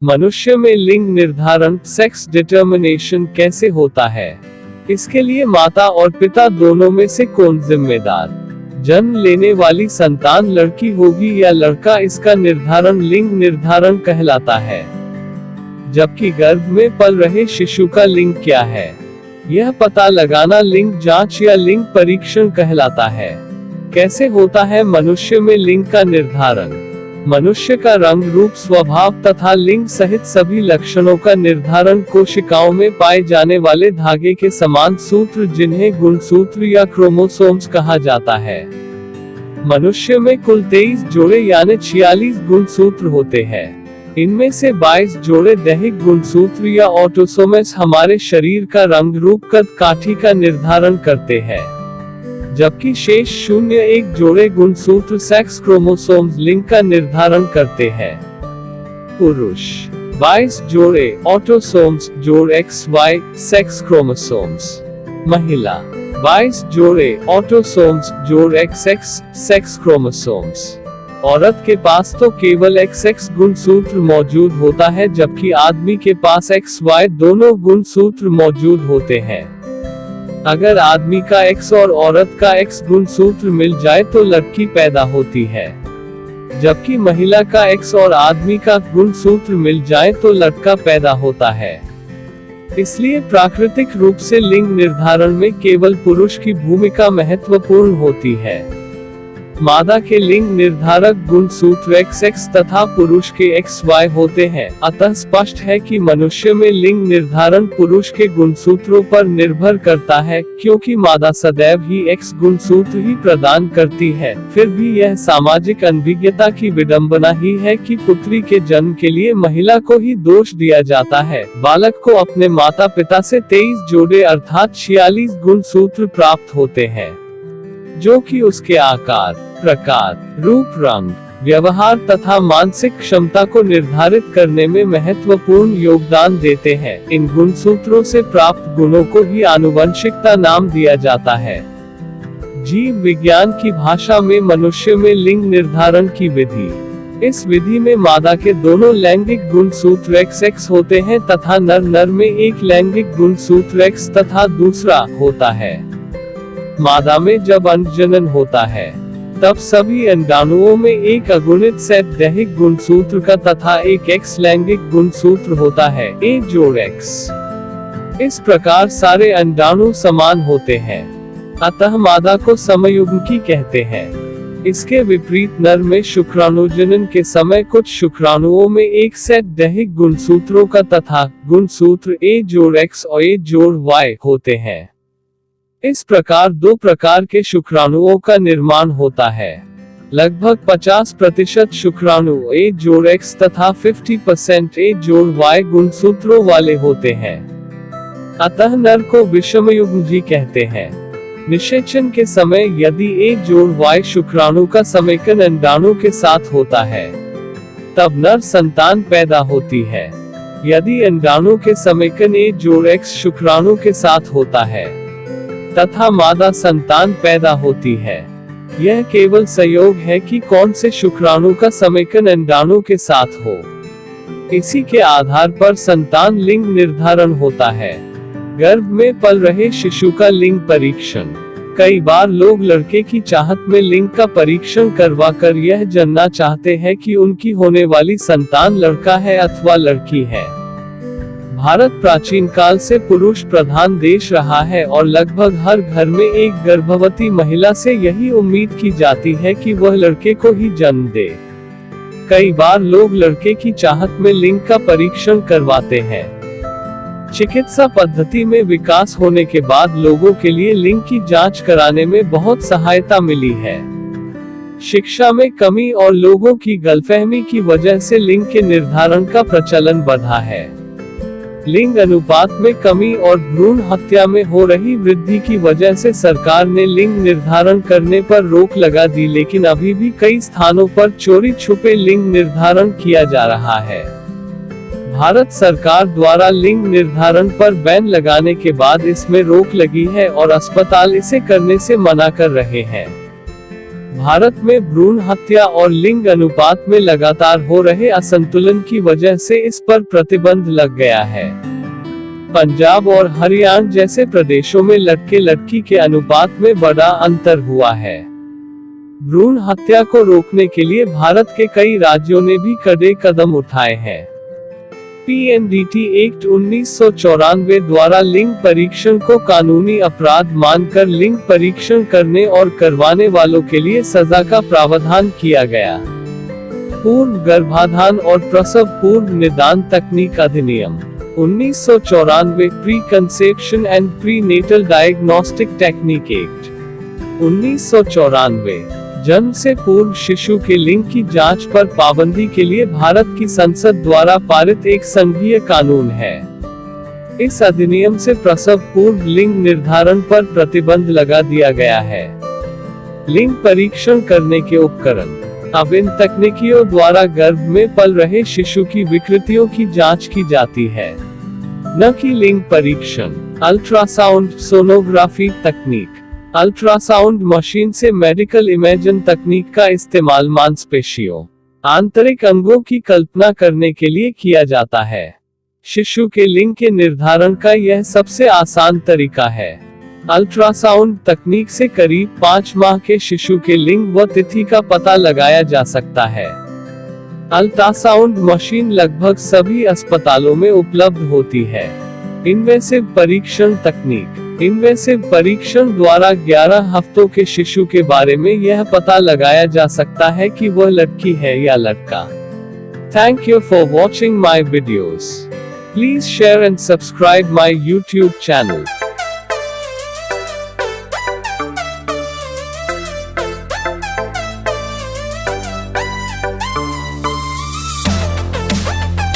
मनुष्य में लिंग निर्धारण सेक्स डिटर्मिनेशन कैसे होता है? इसके लिए माता और पिता दोनों में से कौन जिम्मेदार? जन्म लेने वाली संतान लड़की होगी या लड़का, इसका निर्धारण लिंग निर्धारण कहलाता है। जबकि गर्भ में पल रहे शिशु का लिंग क्या है, यह पता लगाना लिंग जांच या लिंग परीक्षण कहलाता है। कैसे होता है मनुष्य में लिंग का निर्धारण? मनुष्य का रंग, रूप, स्वभाव तथा लिंग सहित सभी लक्षणों का निर्धारण कोशिकाओं में पाए जाने वाले धागे के समान सूत्र, जिन्हें गुणसूत्र या क्रोमोसोम्स कहा जाता है। मनुष्य में कुल 23 जोड़े यानी 46 गुणसूत्र होते हैं। इनमें से 22 जोड़े दैहिक गुणसूत्र या ऑटोसोम्स हमारे शरीर का रंग, रूप, कद, काठी का निर्धारण करते हैं, जबकि शेष 01 जोड़े गुणसूत्र सेक्स क्रोमोसोम्स लिंग का निर्धारण करते हैं। पुरुष 22 जोड़े ऑटोसोम्स जोड़ XY सेक्स क्रोमोसोम्स। महिला 22 जोड़े ऑटोसोम्स जोड़ XX सेक्स क्रोमोसोम्स। औरत के पास तो केवल XX गुणसूत्र मौजूद होता है, जबकि आदमी के पास XY दोनों गुणसूत्र मौजूद होते हैं। अगर आदमी का X और औरत का X गुणसूत्र मिल जाए तो लड़की पैदा होती है, जबकि महिला का X और आदमी का गुणसूत्र मिल जाए तो लड़का पैदा होता है। इसलिए प्राकृतिक रूप से लिंग निर्धारण में केवल पुरुष की भूमिका महत्वपूर्ण होती है। मादा के लिंग निर्धारक गुणसूत्र XX तथा पुरुष के XY होते हैं। अतः स्पष्ट है कि मनुष्य में लिंग निर्धारण पुरुष के गुणसूत्रों पर निर्भर करता है, क्योंकि मादा सदैव ही X गुणसूत्र ही प्रदान करती है। फिर भी यह सामाजिक अनभिज्ञता की विडंबना ही है कि पुत्री के जन्म के लिए महिला को ही दोष दिया जाता है। बालक को अपने माता पिता से 23 जोड़े अर्थात 46 गुणसूत्र प्राप्त होते हैं, जो कि उसके आकार, प्रकार, रूप, रंग, व्यवहार तथा मानसिक क्षमता को निर्धारित करने में महत्वपूर्ण योगदान देते हैं। इन गुणसूत्रों से प्राप्त गुणों को ही आनुवंशिकता नाम दिया जाता है। जीव विज्ञान की भाषा में मनुष्य में लिंग निर्धारण की विधि। इस विधि में मादा के दोनों लैंगिक गुणसूत्र XX होते हैं तथा नर में एक लैंगिक गुणसूत्र X तथा दूसरा होता है। मादा में जब अंडजनन होता है तब सभी अंडाणुओं में एक अगुणित सेट दैहिक गुणसूत्र का तथा एक X लैंगिक गुणसूत्र होता है, A जोड़ X। इस प्रकार सारे अंडाणु समान होते हैं, अतः मादा को समयुग्मकी कहते हैं। इसके विपरीत नर में शुक्राणुजनन के समय कुछ शुक्राणुओं में एक सेट दैहिक गुणसूत्रों का तथा गुणसूत्र A जोड़ X और A जोड़ Y होते हैं। इस प्रकार दो प्रकार के शुक्राणुओं का निर्माण होता है। लगभग 50% शुक्राणु A जोड़ X तथा 50% A जोड़ Y गुणसूत्रों वाले होते हैं। अतः नर को विषमयुग्मजी कहते हैं। निषेचन के समय यदि A जोड़ Y शुक्राणु का समेकन अंडाणु के साथ होता है, तब नर संतान पैदा होती है। यदि अंडाणु के समेकन A जोड़ X शुक्राणु के साथ होता है तथा मादा संतान पैदा होती है। यह केवल संयोग है कि कौन से शुक्राणु का समेकन अंडाणु के साथ हो। इसी के आधार पर संतान लिंग निर्धारण होता है। गर्भ में पल रहे शिशु का लिंग परीक्षण। कई बार लोग लड़के की चाहत में लिंग का परीक्षण करवाकर यह जानना चाहते हैं कि उनकी होने वाली संतान लड़का है अथवा लड़की है। भारत प्राचीन काल से पुरुष प्रधान देश रहा है और लगभग हर घर में एक गर्भवती महिला से यही उम्मीद की जाती है कि वह लड़के को ही जन्म दे। कई बार लोग लड़के की चाहत में लिंग का परीक्षण करवाते हैं। चिकित्सा पद्धति में विकास होने के बाद लोगों के लिए लिंग की जांच कराने में बहुत सहायता मिली है। शिक्षा में कमी और लोगों की गलतफहमी की वजह से लिंग के निर्धारण का प्रचलन बढ़ा है। लिंग अनुपात में कमी और भ्रूण हत्या में हो रही वृद्धि की वजह से सरकार ने लिंग निर्धारण करने पर रोक लगा दी, लेकिन अभी भी कई स्थानों पर चोरी छुपे लिंग निर्धारण किया जा रहा है। भारत सरकार द्वारा लिंग निर्धारण पर बैन लगाने के बाद इसमें रोक लगी है और अस्पताल इसे करने से मना कर रहे हैं। भारत में भ्रूण हत्या और लिंग अनुपात में लगातार हो रहे असंतुलन की वजह से इस पर प्रतिबंध लग गया है। पंजाब और हरियाणा जैसे प्रदेशों में लड़के लड़की के अनुपात में बड़ा अंतर हुआ है। भ्रूण हत्या को रोकने के लिए भारत के कई राज्यों ने भी कड़े कदम उठाए हैं। पीएनडीटी एक्ट 1994 द्वारा लिंग परीक्षण को कानूनी अपराध मानकर लिंग परीक्षण करने और करवाने वालों के लिए सजा का प्रावधान किया गया। पूर्व गर्भाधान और प्रसव पूर्व निदान तकनीक अधिनियम 1994, preconception and prenatal diagnostic technique act 1994, जन्म से पूर्व शिशु के लिंग की जांच पर पाबंदी के लिए भारत की संसद द्वारा पारित एक संघीय कानून है। इस अधिनियम से प्रसव पूर्व लिंग निर्धारण पर प्रतिबंध लगा दिया गया है। लिंग परीक्षण करने के उपकरण अब इन तकनीकियों द्वारा गर्भ में पल रहे शिशु की विकृतियों की जांच की जाती है, न कि लिंग परीक्षण। अल्ट्रासाउंड सोनोग्राफी तकनीक अल्ट्रासाउंड मशीन से मेडिकल इमेजिंग तकनीक का इस्तेमाल मांसपेशियों, आंतरिक अंगों की कल्पना करने के लिए किया जाता है। शिशु के लिंग के निर्धारण का यह सबसे आसान तरीका है। अल्ट्रासाउंड तकनीक से करीब 5 माह के शिशु के लिंग व तिथि का पता लगाया जा सकता है। अल्ट्रासाउंड मशीन लगभग सभी अस्पतालों में उपलब्ध होती है। इन्वेसिव परीक्षण तकनीक इन्वेसिव परीक्षण द्वारा 11 हफ्तों के शिशु के बारे में यह पता लगाया जा सकता है कि वह लड़की है या लड़का। Thank you for watching my videos. Please share and subscribe my YouTube channel.